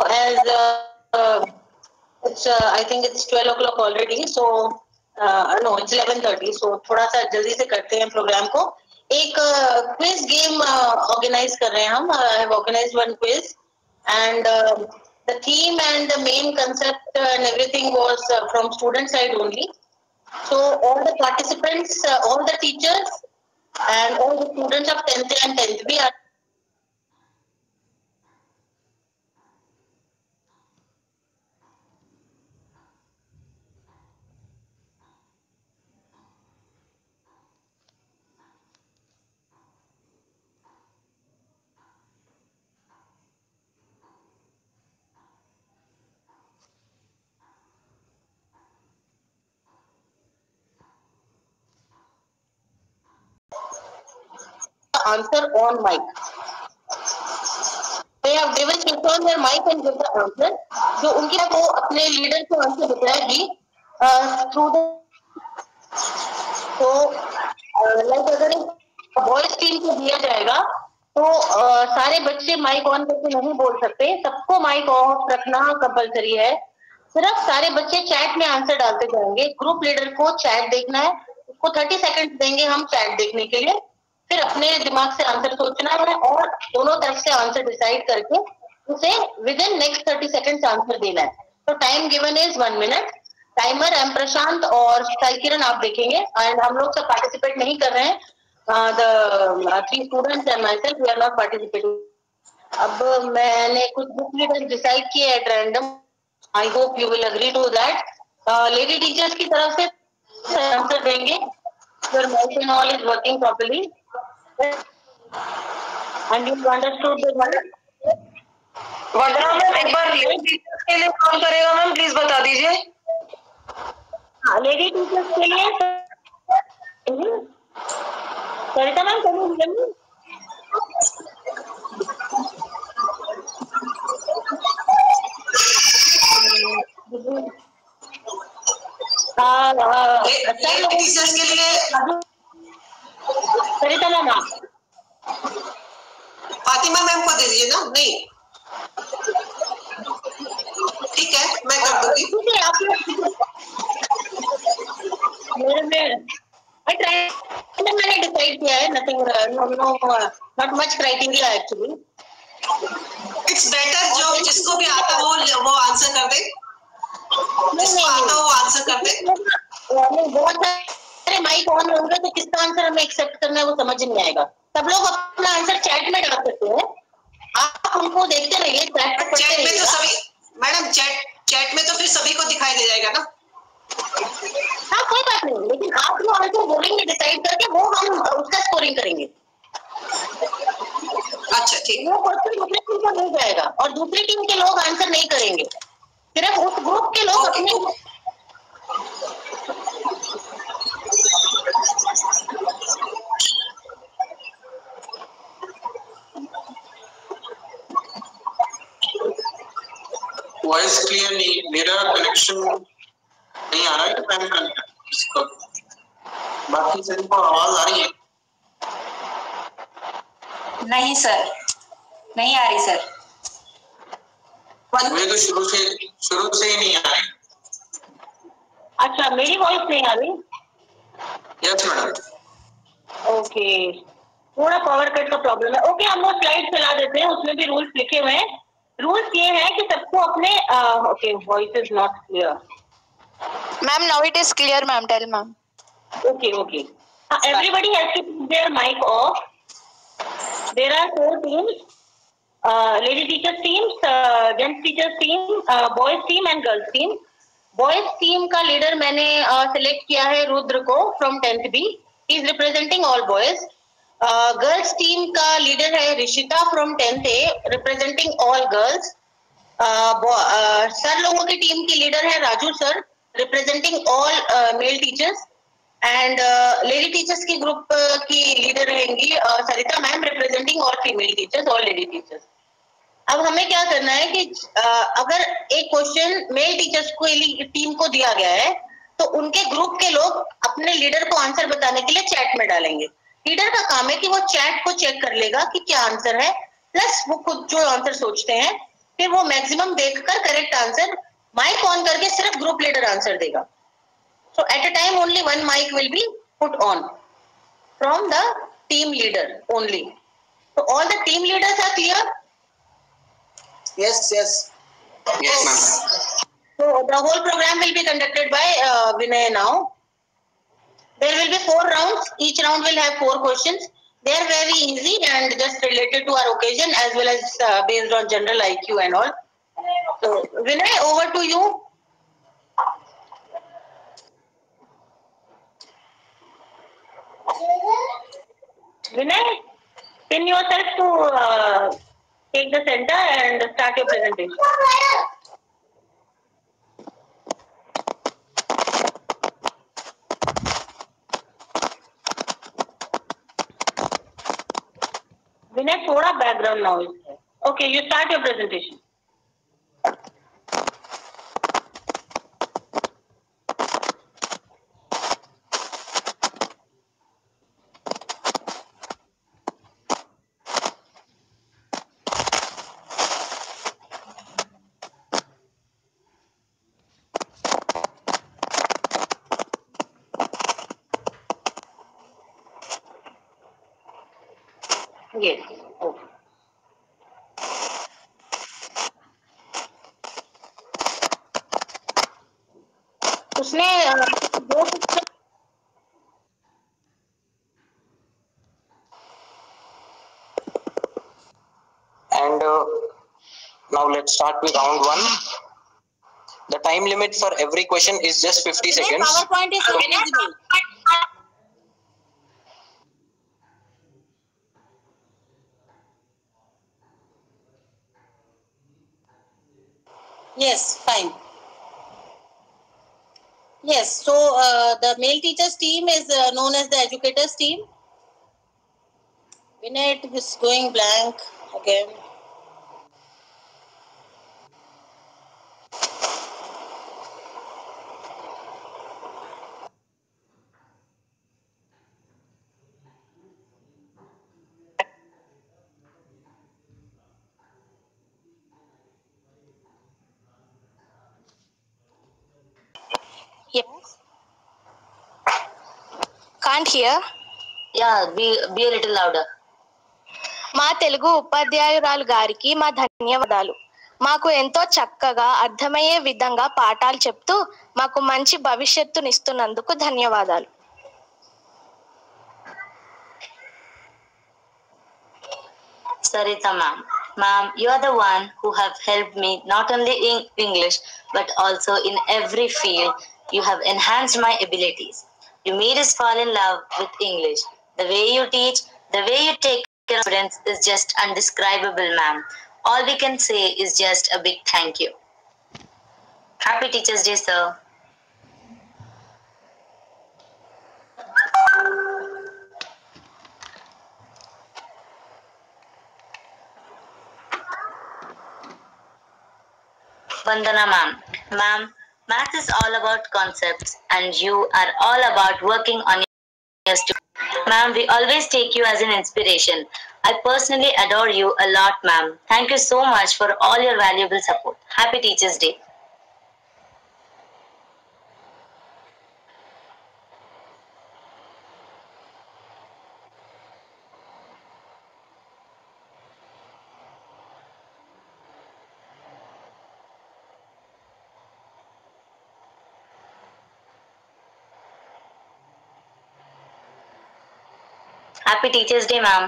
as it's I think it's 12 o'clock already, so no, it's 11:30, so थोड़ा सा जल्दी से करते हैं प्रोग्राम को। एक क्विज गेम ऑर्गेनाइज कर रहे हैं हम। I have organized one quiz and the theme and the main concept and everything was from student side only. So all the participants, all the teachers and all the students of 10th and 10th B are answer on mic. They have given switch on their mic and give the answer. जो उनकी वो अपने leader को answer बताएगी through the तो like अगर voice team को दिया जाएगा तो सारे बच्चे माइक ऑन करके नहीं बोल सकते, सबको माइक ऑफ रखना कंपलसरी है। सिर्फ सारे बच्चे चैट में आंसर डालते जाएंगे। ग्रुप लीडर को चैट देखना है, उसको 30 सेकंड देंगे हम चैट देखने के लिए, फिर अपने दिमाग से आंसर सोचना है और दोनों तरफ से आंसर डिसाइड करके उसे within next 30 seconds answer देना है। तो time given is 1 minute. Timer M Prashant और साई किरण आप देखेंगे एंड हम लोग सब पार्टिसिपेट नहीं कर रहे हैं। The 3 students and myself we are not participating. अब मैंने कुछ ग्रुप लीडर डिसाइड किए at random. I hope you will agree to that. Lady teachers की तरफ से आंसर देंगे। Your mic and all is working properly. And you understood the one? Vandana ma'am एक बार lady teachers के लिए कौन करेगा मैम, प्लीज बता दीजिए। हाँ, लेडी टीचर्स के लिए सरिता मैम करेंगे। लेडी टीचर्स के लिए सरिता मैम आप फातिमा मैम को दे दीजिए ना। नहीं ठीक है, मैं कर दूंगी। मैंने डिसाइड किया है, nothing not much criteria actually. It's better जो जिसको भी आता वो आंसर कर दे, जिसको आता वो आंसर कर दे। बहुत सारे माइक ऑन होंगे तो किसका आंसर हमें एक्सेप्ट करना है वो समझ नहीं आएगा। सब लोग अपना आंसर चैट में डाल सकते हैं, आप उनको देखते रहिए। चैट में तो सभी मैडम चैट में तो फिर सभी को दिखाई दे जाएगा ना। हाँ कोई बात नहीं, लेकिन आप जो आंसर बोलेंगे डिसाइड करके वो हम उसका स्कोरिंग करेंगे। अच्छा ठीक। वो पर्सन दूसरी टीम को नहीं जाएगा और दूसरी टीम के लोग आंसर नहीं करेंगे, सिर्फ उस ग्रुप के लोग अपने। वॉइस क्लियर नहीं, मेरा कनेक्शन नहीं आ रहा है मैम। बाकी सभी को आवाज आ रही है? नहीं सर, नहीं आ रही सर। मुझे तो शुरू से ही नहीं आ रही। अच्छा, मेरी वॉइस नहीं आ रही? Yes madam. ओके, थोड़ा पावर कट का प्रॉब्लम है। ओके, हम लोग स्लाइड चला देते हैं, उसमें भी रूल्स लिखे हुए हैं। रूल्स ये है कि सबको अपने okay, voice is not clear ma'am. Now it is clear ma'am, tell ma'am. Okay everybody has to keep their mic off. There are 4 teams, lady teachers teams, gents teachers team, boys team and girls team. Boys team का leader मैंने select किया है रुद्र को from 10th B। He is representing all boys. Girls team का leader है Rishita from 10th A, representing all girls. Sir लोगों की team की लीडर है Raju sir, representing all male teachers. And lady teachers की ग्रुप की लीडर रहेंगी Sarita ma'am, representing all female teachers, all lady teachers. अब हमें क्या करना है कि अगर एक क्वेश्चन मेल टीचर्स को टीम को दिया गया है तो उनके ग्रुप के लोग अपने लीडर को आंसर बताने के लिए चैट में डालेंगे। लीडर का काम है कि वो चैट को चेक कर लेगा कि क्या आंसर है, प्लस वो खुद जो आंसर सोचते हैं फिर वो मैक्सिमम देखकर करेक्ट आंसर माइक ऑन करके सिर्फ ग्रुप लीडर आंसर देगा. So at a time only one mic will be put on from the team leader only. So all the team leaders are clear? Yes, yes. Yes, ma'am. So the whole program will be conducted by Vinay now. There will be 4 rounds. Each round will have 4 questions. They are very easy and just related to our occasion as well as based on general IQ and all. So Vinay, over to you. Vinay, pin yourself to take the center and start your presentation. Vinay, थोड़ा background noise है. Okay, you start your presentation. Yes. Okay. उसने दो And now let's start with round 1. The time limit for every question is just 50 seconds. PowerPoint is invisible. Yes, fine. Yes, so the male teachers team is known as the educators team. Vinay, it is going blank again. Yes. Can't hear. Yeah, be a little louder. మా తెలుగు ఉపాధ్యాయురాలు గారికి మా ధన్యవాదాలు. మాకు ఎంతో చక్కగా అర్థమయ్యే విధంగా పాఠాలు చెప్తూ మాకు మంచి భవిష్యత్తునిస్తున్నందుకు ధన్యవాదాలు. Sarita ma'am, you are the one who have helped me not only in English but also in every field. You have enhanced my abilities. You made us fall in love with English. The way you teach, the way you take care of students is just undescribable, ma'am. All we can say is just a big thank you. Happy Teachers Day, sir. Vandana ma'am. Ma'am, math is all about concepts and you are all about working on your students. Ma'am, we always take you as an inspiration. I personally adore you a lot, ma'am. Thank you so much for all your valuable support. Happy Teachers Day. Happy Teachers Day, ma'am.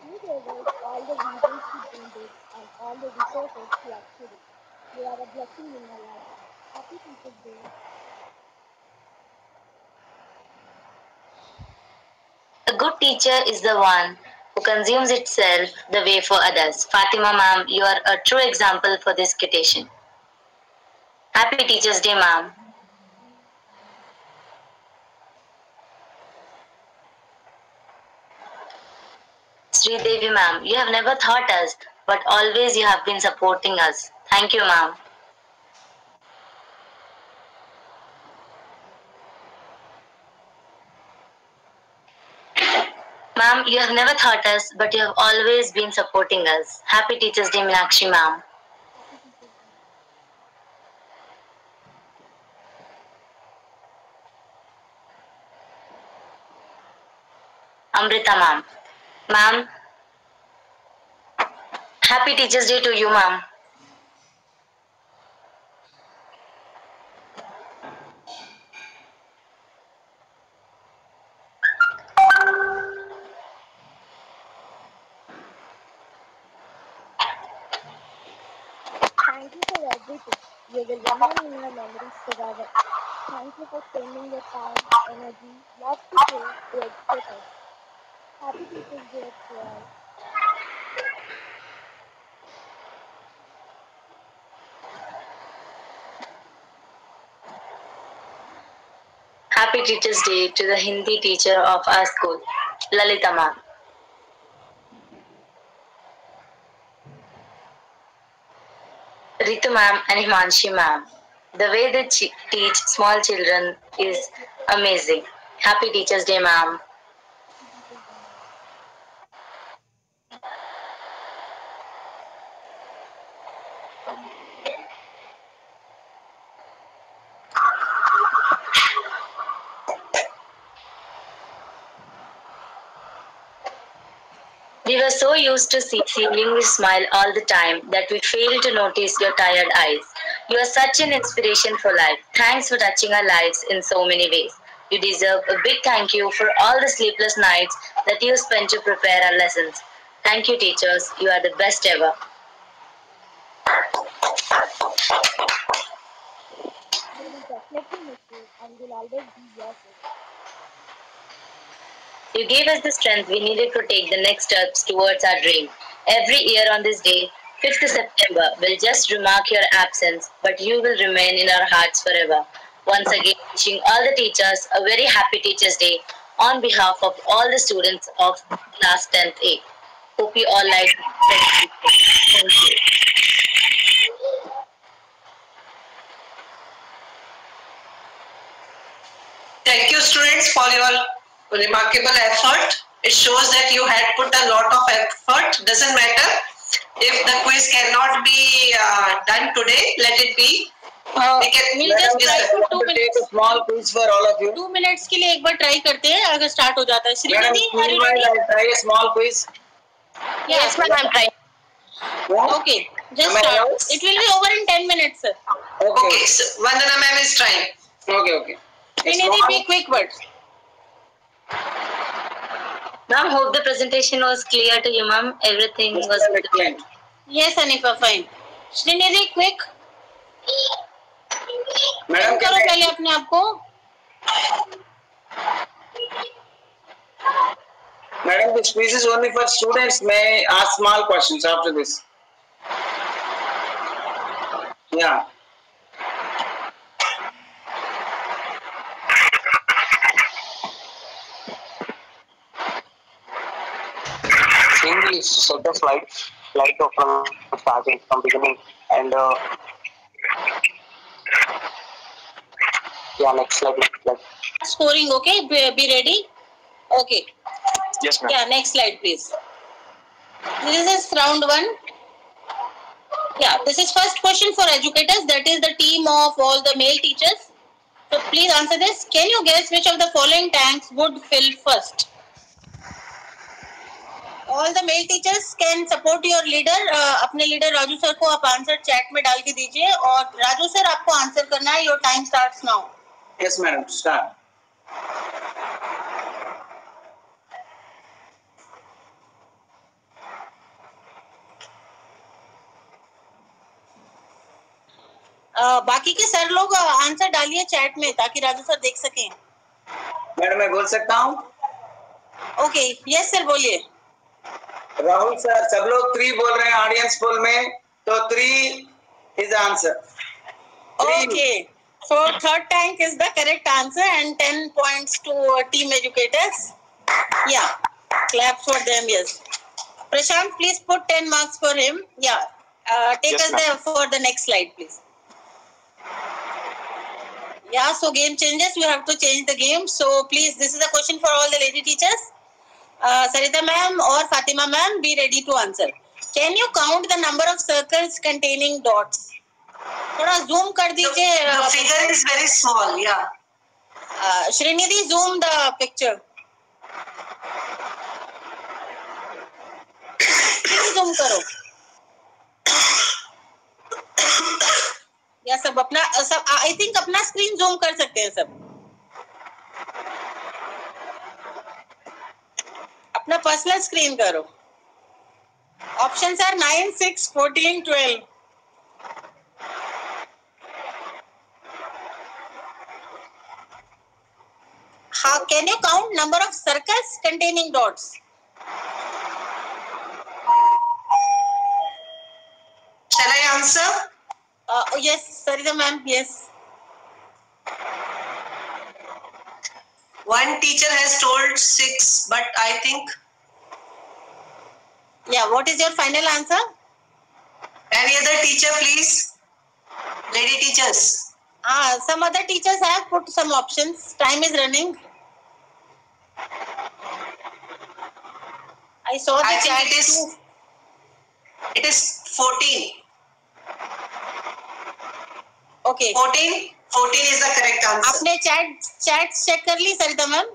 You gave us all the reasons to build it and all the resources to achieve it. You are a blessing in my life. Happy Teachers Day. A good teacher is the one who consumes itself the way for others. Fatima ma'am, you are a true example for this quotation. Happy Teachers Day, ma'am. Sri Devi ma'am, you have never taught us, but always you have been supporting us. Thank you, ma'am. Ma'am, you have never taught us, but you have always been supporting us. Happy Teachers Day, Meenakshi ma'am. Amrita ma'am. Ma'am, Happy Teachers Day to you, ma'am. Thank you for everything. You will remain in our memories forever. Thank you for spending your time, energy, love to play, to educate us. Happy Teachers Day to all. Happy Teachers Day to the Hindi teacher of our school, Lalita ma'am. Ritu ma'am and Himanshi ma'am. The way they teach small children is amazing. Happy Teachers Day, ma'am. We were so used to seeing you smile all the time that we failed to notice your tired eyes. You are such an inspiration for life. Thanks for touching our lives in so many ways. You deserve a big thank you for all the sleepless nights that you spent to prepare our lessons. Thank you, teachers. You are the best ever. We will definitely miss you and will always be your friend. You gave us the strength we needed to take the next steps towards our dream. Every year on this day, 5th September, we'll just remark your absence, but you will remain in our hearts forever. Once again, wishing all the teachers a very happy Teachers' Day on behalf of all the students of class 10th A. Hope you all like it. Thank you. Thank you, students, for your remarkable effort. It shows that you had put a lot of effort. Doesn't matter if the quiz cannot be done today. Let it be. we'll just try for 2 minutes. Small quiz for all of you. 2 minutes के लिए एक बार try करते हैं अगर start हो जाता है. Madam, Srinidhi, are you ready? I'll try a small quiz. Yes, ma'am, I'm trying. Okay, just Am I start. allowed? It will be over in 10 minutes, sir. Okay, so Vandana ma'am is trying. Okay. Shrinidhi, be quick words. Ma'am, hope the presentation was clear to you, ma'am. Everything was Excellent. Yes, Hanifa, fine. Shrinidhi, quick. Madam, करो पहले अपने आप को. Madam, this quiz is only for students. May I ask small questions after this? Yeah. Please set the slide from starting from beginning and yeah, next slide. Scoring, okay? Be ready. Okay. Yes, ma'am. Yeah, next slide, please. This is round 1. Yeah, this is first question for educators. That is the team of all the male teachers. So please answer this. Can you guess which of the following tanks would fill first? All the male teachers can support your leader. अपने leader Raju sir को आप answer chat में डाल के दीजिए और Raju sir आपको answer करना है. Your time starts now. Yes, madam. Start. बाकी के सर लोग आंसर डालिए चैट में ताकि राजू सर देख सकें. मैडम मैं बोल सकता हूँ? ओके, यस सर बोलिए. राहुल सर, सब लोग 3 बोल रहे हैं ऑडियंस पोल में, तो 3 is the answer. Okay, so third tank is the correct answer and 10 points to team educators. Yeah, clap for them. Yes. Prashant, please put 10 marks for him. Yeah. Take Yes, us there for the next slide, please. Yeah, so game changes. We have to change the game. So please, this is a question for all the lady teachers. Sarita ma'am or Fatima ma'am, be ready to answer. Can you count the number of circles containing dots? थोड़ा zoom कर दीजिए. The figure is very small. Yeah. Srinidhi, zoom the picture. Please zoom करो. या सब अपना सब I think अपना screen zoom कर सकते हैं सब. अपना personal screen करो. Options are 9, 6, 14, 12. How can you count number of circles containing dots? Shall I answer? Yes, Sarita ma'am, yes. One teacher has told 6, but I think. Yeah, what is your final answer? Any other teacher, please? Lady teachers. Some other teachers have put some options. Time is running. I saw the I chat. think it is 14. Okay. 14 is the correct answer. आपने chat check कर ली सरिता ma'am?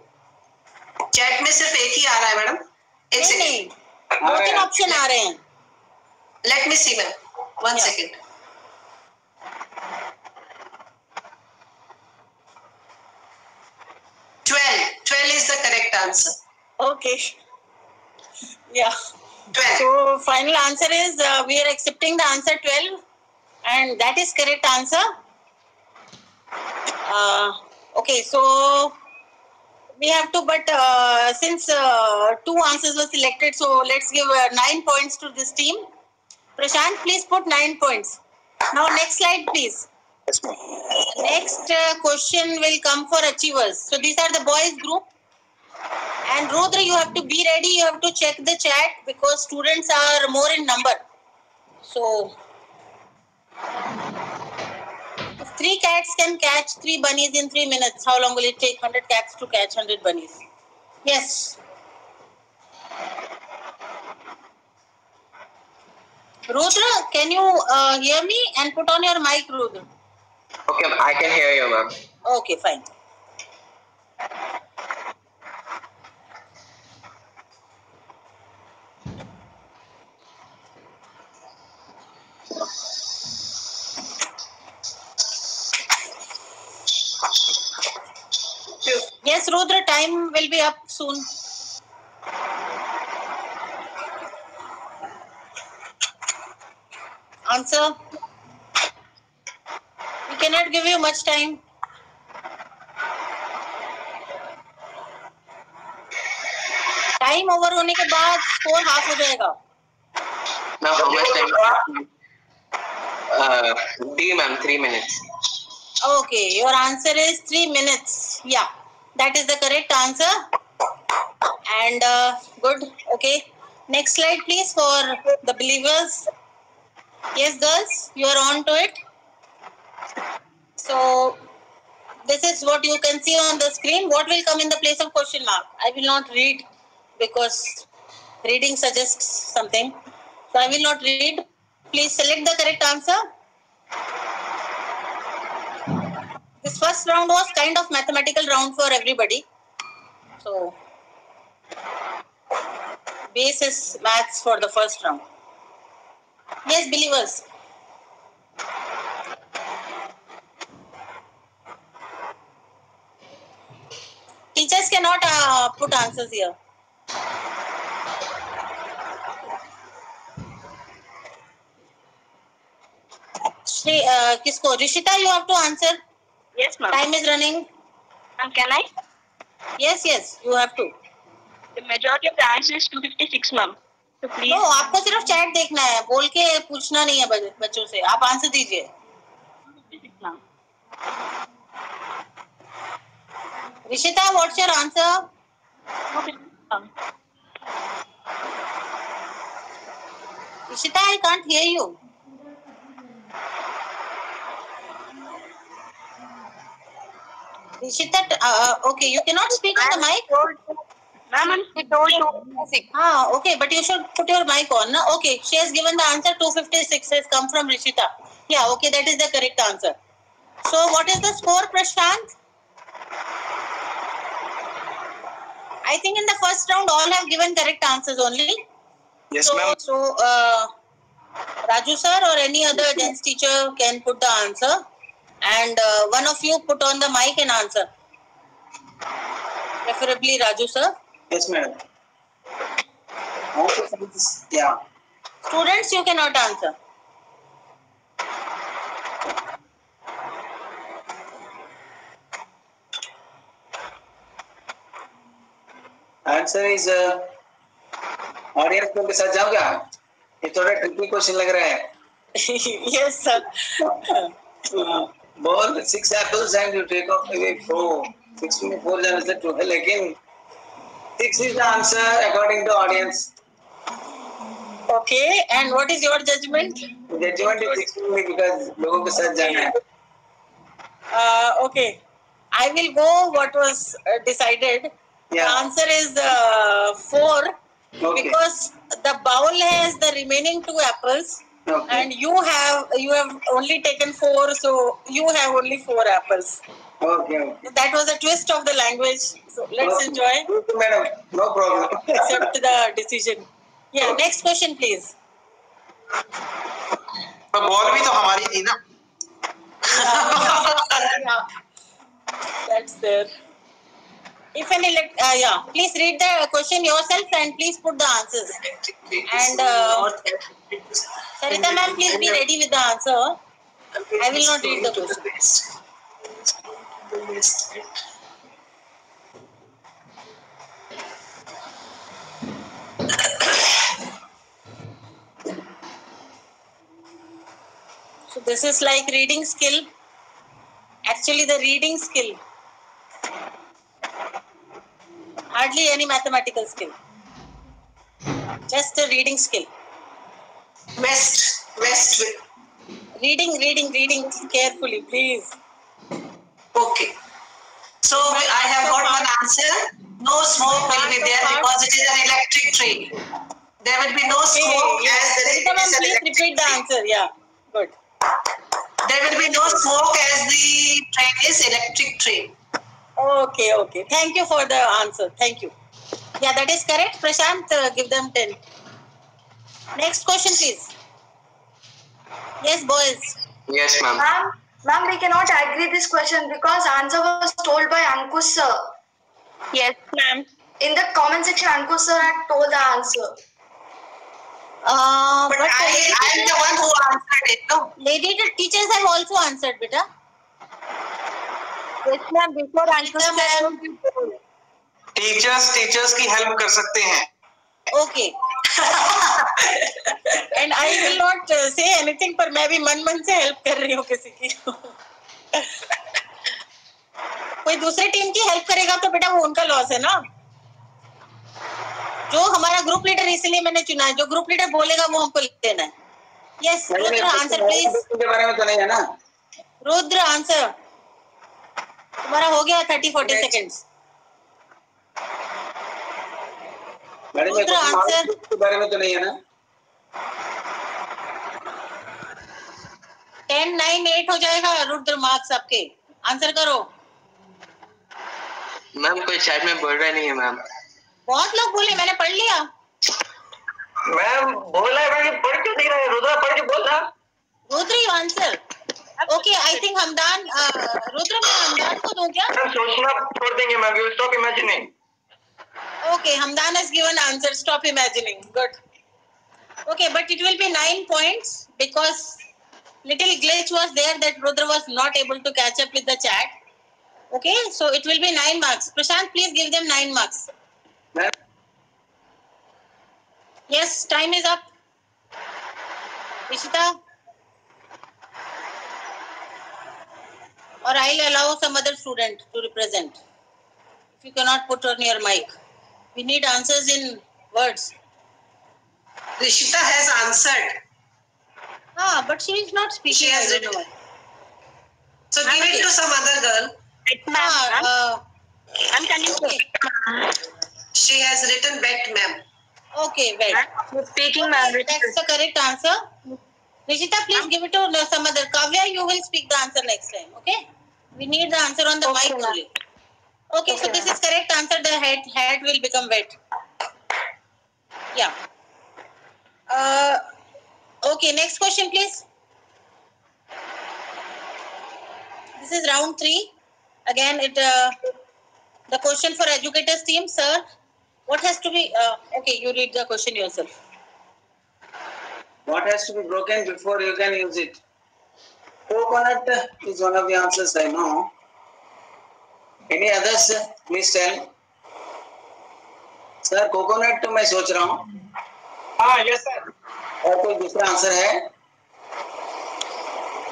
Chat में सिर्फ एक ही आ रहा है madam. नहीं, 2-3 option आ रहे हैं. Let me see, ma'am. One second. Twelve is the correct answer. Okay. Yeah. 12. So final answer is we are accepting the answer 12, and that is correct answer. Okay, so we have to, but since 2 answers were selected, so let's give 9 points to this team. Prashant, please put 9 points. Now next slide, please. Yes, ma'am. Next question will come for achievers. So these are the boys group. And Rudra, you have to be ready. You have to check the chat because students are more in number. So if 3 cats can catch 3 bunnies in 3 minutes, how long will it take 100 cats to catch 100 bunnies? Yes. Rudra, can you hear me and put on your mic, Rudra? Okay, I can hear you, ma'am. Okay, fine. Yes, Rudra, time will be up soon. Answer. We cannot give you much time. Time over होने के बाद score half हो जाएगा. Now how much time? D, ma'am, 3 minutes. Okay, your answer is 3 minutes. Yeah, that is the correct answer. And good. Okay, next slide, please, for the believers. Yes, girls, you are on to it. So this is what you can see on the screen. What will come in the place of question mark? I will not read because reading suggests something. So I will not read. Please select the correct answer. This first round was kind of mathematical round for everybody. So base is maths for the first round. Yes, believers. Teachers cannot put answers here. Shri, kisko? Rishita, you have to answer. Yes, ma'am. Time is running. Ma'am, can I? Yes, you have to. The majority of the answer is 256, ma'am. So please. No, आपको सिर्फ chat देखना है, बोल के पूछना नहीं है बच्चों से. आप आंसर दीजिए. Ma'am. Rishita, what's your answer? Rishita, I can't hear you. Rishita, okay, you cannot speak on the mic. Ma'am, she told 256. Okay, but you should put your mic on, na? Okay, she has given the answer 256 has come from Rishita. Yeah, okay, that is the correct answer. So what is the score, Prashant? I think in the first round all have given correct answers only. Yes, ma'am. So Raju sir or any other dance teacher can put the answer, and one of you put on the mic and answer. Preferably Raju sir. Yes, madam. Yeah. Students, you cannot answer. Answer is audience के साथ जाओगे? ये थोड़ा tricky question लग रहा है. Yes sir. Ball 6 apples and you take off away 4. 6 में 4 जाने से 2 है, लेकिन 6 is the answer according to audience. Okay, and what is your judgment? Judgment is 6 only because लोगों के साथ जाना है. Okay, I will go what was decided. Yeah. The answer is 4 Okay. because the bowl has the remaining 2 apples. Okay. And you have only taken 4, so you have only 4 apples. Okay. That was a twist of the language. So let's Okay. enjoy. Okay, madam, no problem. Accept the decision. Yeah, next question, please. तो ball भी तो हमारी थी ना. Yeah. That's there. If any, please read the question yourself and please put the answers. And Sarita ma'am, please be ready with the answer. I will not read the question. So this is like reading skill. Actually, the reading skill. Hardly any mathematical skill. Just a reading skill. West. Reading carefully, please. Okay. So I have got one answer. No smoke will be there because it is an electric train. There will be no smoke as Sarita ma'am, please repeat the answer. Yeah, good. There will be no smoke as the train is electric train. Okay. Thank you for the answer. Thank you. Yeah, that is correct. Prashant, give them 10. Next question, please. Yes, boys. Yes, ma'am. Ma'am, we cannot agree this question because answer was told by Ankush sir. Yes, ma'am. In the comment section, Ankush sir had told the answer. But I am the one who answered it. No. Lady teachers have also answered, beta. Yes, ma'am. Before Ankush ma'am. Teachers की help कर सकते हैं. Okay. And I will not say anything, पर मैं भी मन से help कर रही हूँ किसी की. कोई दूसरे टीम की हेल्प करेगा तो बेटा वो उनका लॉस है ना. जो हमारा ग्रुप लीडर इसलिए मैंने चुना है, जो ग्रुप लीडर बोलेगा वो हमको लेना है. Yes, Rudra answer please. के बारे में तो नहीं है ना. रुद्र आंसर. तुम्हारा हो गया 30-40 सेकेंड्स. रुद्र आंसर के बारे में तो नहीं है ना. 10, 9, 8 हो जाएगा रुद्र मार्क्स आपके. आंसर करो. मैम कोई चैट में बोल रहा नहीं है मैम. बहुत लोग बोले, मैंने पढ़ लिया. मैम बोला है, पढ़ क्यों नहीं रहे? रुद्र पढ़ के बोलना. Rudra you answer. Okay, I think Hamdan. Rudra मैं हमदान को दूं क्या? सोचना छोड़ देंगे ma'am. You stop imagining. Okay, Hamdan has given answer. Stop imagining. Good. Okay, but it will be 9 points because little glitch was there that Rudra was not able to catch up with the chat. Okay, so it will be 9 marks. Prashant, please give them 9 marks. Yes, time is up. Ishita? Or I'll allow some other student to represent. If you cannot put on your mic. We need answers in words. Rishita has answered. But she is not speaking. She has written. So give it to some other girl. I'm telling you. She Okay, wait. Speaking, ma'am. That's the correct answer. Rishita, please give it to some other. Kavya, you will speak the answer next time. Okay? We need the answer on the mic only. Okay, so this is correct answer. The head will become wet. Yeah. Okay, next question, please. This is round 3. Again, the question for educators team, sir. What has to be? Okay, you read the question yourself. What has to be broken before you can use it? Coconut is one of the answers I know. Any others? Please tell. Sir coconut मैं सोच रहा हूँ. हाँ yes sir. और कोई दूसरा answer है?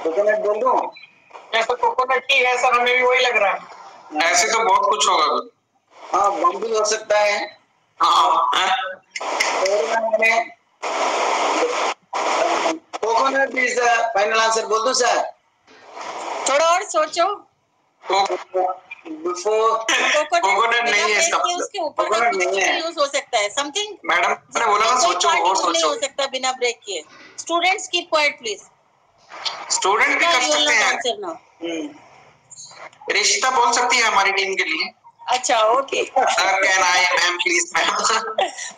Coconut बोल दूँ? ऐसा कोकोनट ही है सर, हमें भी वही लग रहा है. ऐसे तो बहुत कुछ होगा. हाँ बम भी हो सकता है. हाँ. Coconut is the final answer बोल दूँ सर? थोड़ा और सोचो. कोकोनट नहीं है इसका. उसके ऊपर का कुछ यूज हो सकता है. समथिंग मैडम मैंने बोला ना सोचो और सोचो. नहीं हो सकता बिना ब्रेक किए. Students keep quiet please. Student भी कर सकते हैं. रिश्ता बोल सकती है हमारी टीम के लिए. अच्छा okay. Sir can I ma'am please ma'am.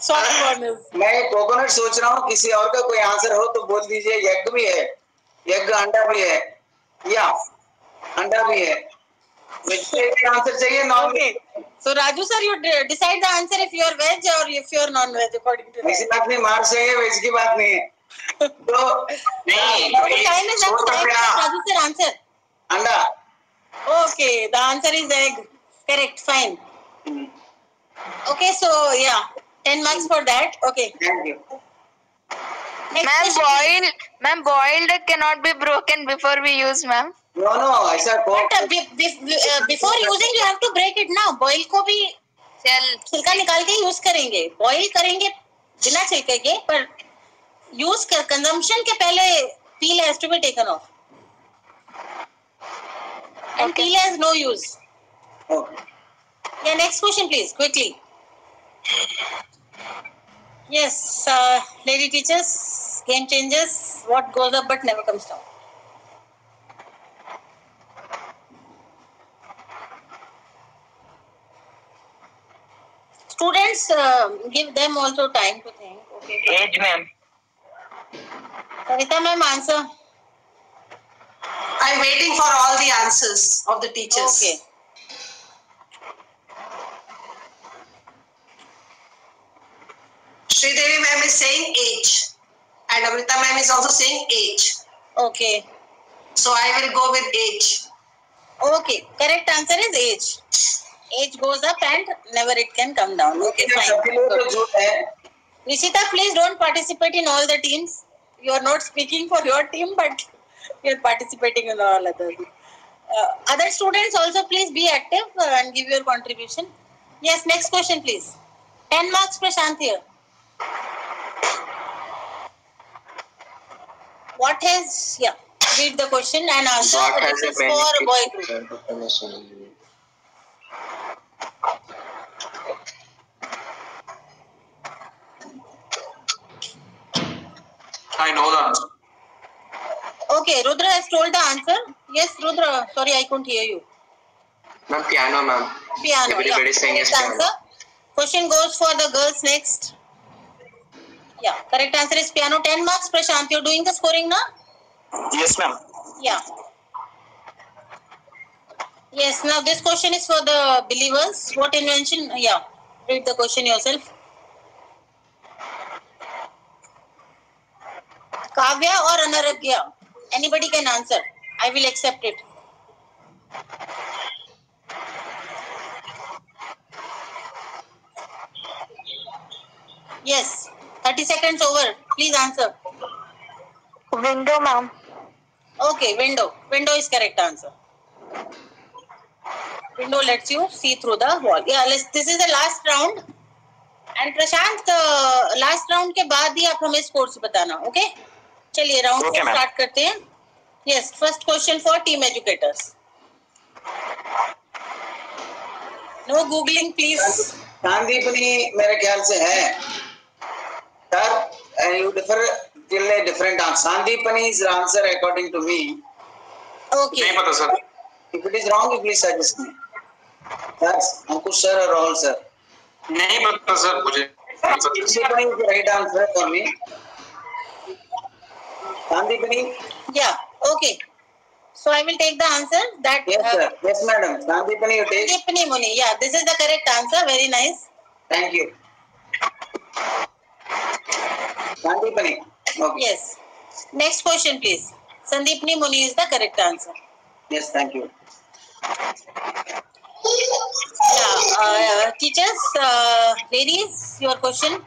Sorry मैं कोकोनट सोच रहा हूँ. किसी और का कोई आंसर हो तो बोल दीजिए. एग भी है. एग अंडा भी है. या अंडा भी है. आंसर चाहिए non veg. So Raju sir, you decide the answer if you are veg or if you are non-veg according to that. ऐसी बात नहीं. मार से है वेज की बात नहीं है. तो नहीं time is up. Raju sir answer. अंडा. Okay, the answer is egg. Correct, fine. Okay, so yeah, 10 marks for that. Okay. Thank you. Ma'am, boiled egg cannot be broken before we use, ma'am. No, ऐसा But before using you have to break it now. Boil को भी छिलका निकाल के use करेंगे. Boil करेंगे बिना छिलके के, पर यूज कर कंजम्पशन के पहले peel has to be taken off. And peel has no use. Okay. Yeah, next question please, quickly. Yes, lady teachers, game changers, what goes up but never comes down. Students, give them also time to think. Okay. Age, ma'am. Sarita ma'am, answer. I'm waiting for all the answers of the teachers. Okay. Sridevi ma'am is saying age. And Amrita ma'am is also saying age. Okay. So I will go with age. Okay. Correct answer is age. Age goes up and never it can come down. Okay, fine. Nishita, please don't participate in all the teams. You are not speaking for your team, but you are participating in all others. Other students also please be active and give your contribution. Yes, next question please. 10 marks Prashant here. What has, yeah, read the question and answer. This is for boy group. I know the answer. Okay, Rudra has told the answer. Yes, Rudra, sorry I couldn't hear you. Ma'am, piano, ma'am. Piano, Everybody is saying correct yes, piano. answer. Question goes for the girls next. Yeah, correct answer is piano. 10 marks, Prashant. You're doing the scoring now? Yes, ma'am. Yeah. Yes, now this question is for the believers. What invention? Yeah, read the question yourself. Kavya or Anaragya? Anybody can answer. I will accept it. Yes, 30 seconds over. Please answer. Window, ma'am. Okay, window. Window is correct answer. Window lets you see through the wall. Yeah, this is the last round. And Prashant, last round के बाद ही आप हमें scores बताना, okay? चलिए round को start करते हैं. Yes, first question for team educators. No googling, please. चांदीपनी मेरे ख्याल से है. Sir, you differ till a different answer. Sandeepani's answer according to me. Okay. नहीं पता sir. If it is wrong, you please suggest me. That's Ankush sir or Rahul sir. नहीं पता sir मुझे. Sandeepani is the right answer for me. Sandeepani? Yeah. Okay. So I will take the answer that. Yes, sir. Yes, madam. Sandeepani, you take. Sandeepani Muni. Yeah, this is the correct answer. Very nice. Thank you. Sandeepani. Okay. Yes. Next question, please. Sandeepani Muni is the correct answer. Yes, thank you. Yeah. Teachers, ladies, your question.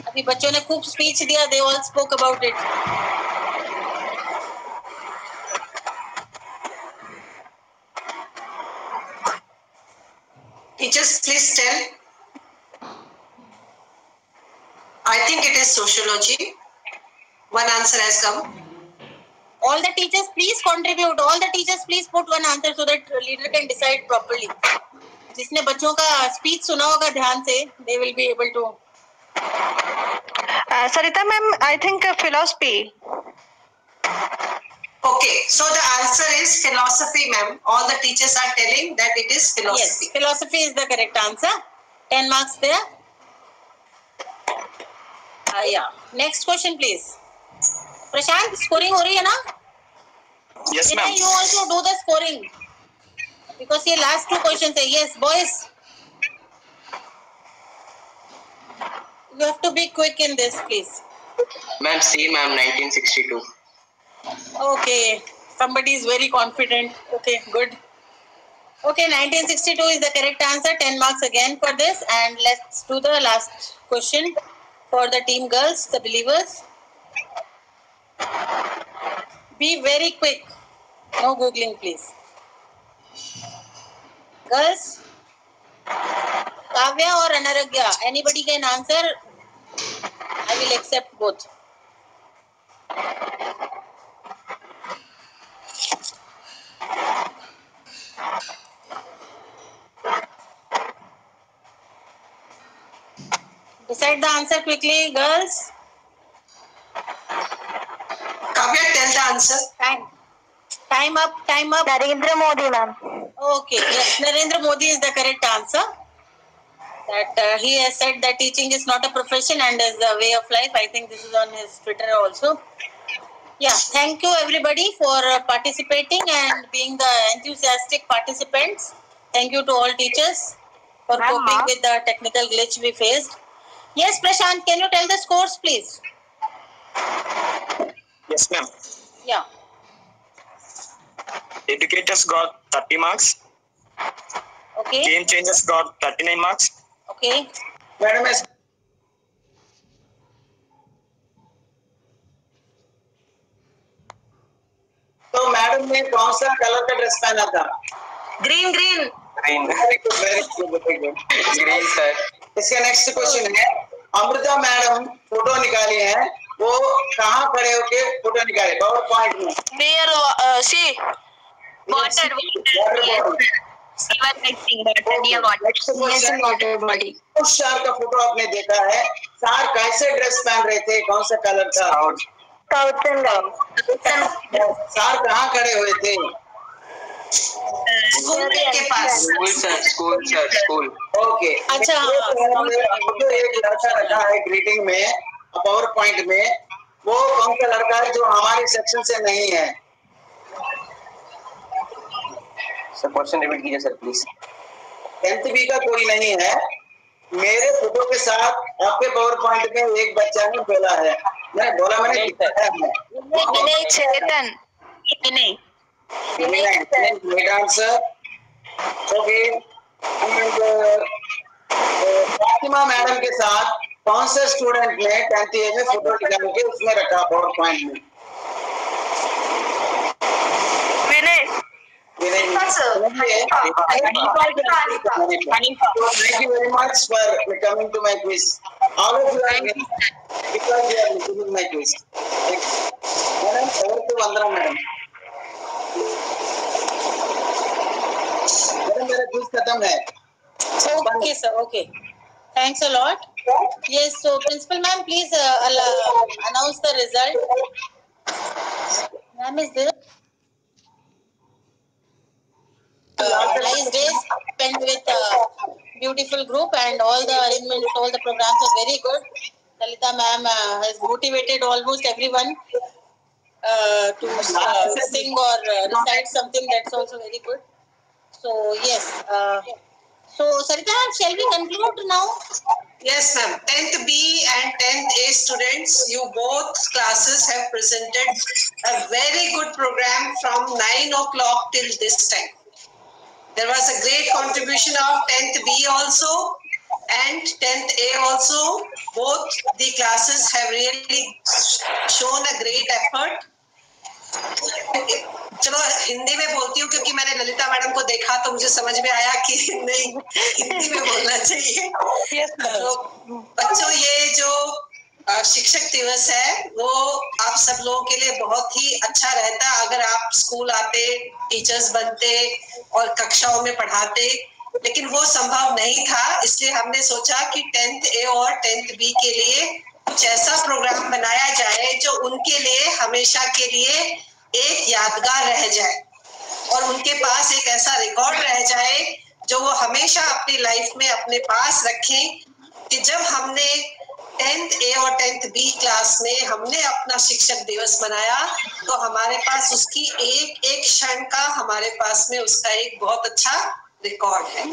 अभी बच्चों ने खूब speech दिया. They all spoke about it. Teachers, please tell. I think it is sociology. One answer has come. All the teachers, please contribute. All the teachers, please put one answer so that leader can decide properly. जिसने बच्चों का speech सुना होगा ध्यान से, they will be able to. Sarita ma'am, I think philosophy. Okay, so the answer is philosophy, ma'am. All the teachers are telling that it is philosophy. Yes, philosophy is the correct answer. 10 marks there. Yeah. Next question, please. Prashant, scoring हो रही है ना? Yes, ma'am. You also do the scoring because ये last two questions है. Yes, boys. You have to be quick in this, please. Ma'am, C, ma'am, 1962. Okay, somebody is very confident. Okay, good. Okay, 1962 is the correct answer. 10 marks again for this. And let's do the last question for the team girls, the believers. Be very quick. No googling, please. Girls, Kavya or Anaragya, anybody can answer. I will accept both. Decide the answer quickly, girls. Kavya, tell the answer. Time up. Narendra Modi ma'am. Okay, yes, Narendra Modi is the correct answer. That he has said that teaching is not a profession and is a way of life. I think this is on his Twitter also. Yeah, thank you everybody for participating and being the enthusiastic participants. Thank you to all teachers for coping with the technical glitch we faced. Yes, Prashant, can you tell the scores, please? Yes, ma'am. Yeah. Educators got 30 marks. Okay. Game changers got 39 marks. Okay. Madam, तो madam ने कौन सा colour का dress पहना था? Green. Green. Very good Green, sir. इसका next question है, Amrita madam photo निकाली है, वो कहाँ खड़े होके फोटो निकाले? पावर पॉइंट में Near see. Water body. उस शार का फोटो आपने देखा है, शार कैसे ड्रेस पहन रहे थे, कौन सा कलर था? शार कहाँ खड़े हुए थे? स्कूल के पास. स्कूल. ओके, अच्छा, जो एक लड़का रखा है ग्रीटिंग में, पावर पॉइंट में, वो कौन सा लड़का है जो हमारे सेक्शन से नहीं है? सर क्वेश्चन रिपीट कीजिए सर प्लीज. 10th बी का कोई नहीं है, मेरे फोटो के साथ आपके पावर पॉइंट में एक बच्चा ने बोला है, नहीं बोला मैंने Chetan. Great answer. Okay. Fatima madam के साथ कौन से स्टूडेंट ने 10th में फोटो निकाल के उसमें रखा पावर पॉइंट में? Thank you very much for coming to my quiz. All of you are because you are listening to my quiz. Madam, over to Vandana madam. Madam, मेरा quiz खत्म है. Okay, sir. Okay. Thanks a lot. Yes, so Principal Ma'am, please announce the result. Ma'am is there. Nice days spent with beautiful group, and all the arrangements, all the programs are very good. Lalita Ma'am has motivated almost everyone to sing or recite something. That's also very good. So yes. So Sarita Ma'am, shall we conclude now? Yes, ma'am. 10th B and 10th A students, you both classes have presented a very good program from 9 o'clock till this time. There was a great contribution of 10th B also and 10th A also. Both the classes have really shown a great effort. चलो हिंदी में बोलती हूँ क्योंकि मैंने Lalita madam को देखा तो मुझे समझ में आया कि नहीं हिंदी में बोलना चाहिए। तो बच्चों, ये जो शिक्षक दिवस है वो आप सब लोगों के लिए बहुत ही अच्छा रहता अगर आप स्कूल आते, टीचर्स बनते और कक्षाओं में पढ़ाते, लेकिन वो संभव नहीं था। इसलिए हमने सोचा कि 10th A और 10th B के लिए कुछ ऐसा प्रोग्राम बनाया जाए जो उनके लिए हमेशा के लिए एक यादगार रह जाए और उनके पास एक ऐसा रिकॉर्ड रह जाए जो वो हमेशा अपनी लाइफ में अपने पास रखें कि जब हमने 10th A और 10th B क्लास में हमने अपना शिक्षक दिवस मनाया तो हमारे पास उसकी एक एक क्षण का हमारे पास में उसका एक बहुत अच्छा रिकॉर्ड है।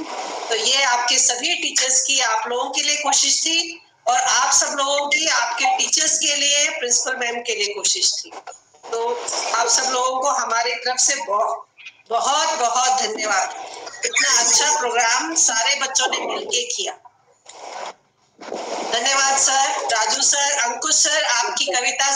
तो ये आपके सभी टीचर्स की, आप लोगों के लिए कोशिश थी और आप सब लोगों की, आपके टीचर्स के लिए, प्रिंसिपल मैम के लिए कोशिश थी। तो आप सब लोगों को हमारी तरफ से बहुत बहुत धन्यवाद। इतना अच्छा प्रोग्राम सारे बच्चों ने मिलके किया। धन्यवाद सर, राजू सर, अंकुश सर, आपकी कविता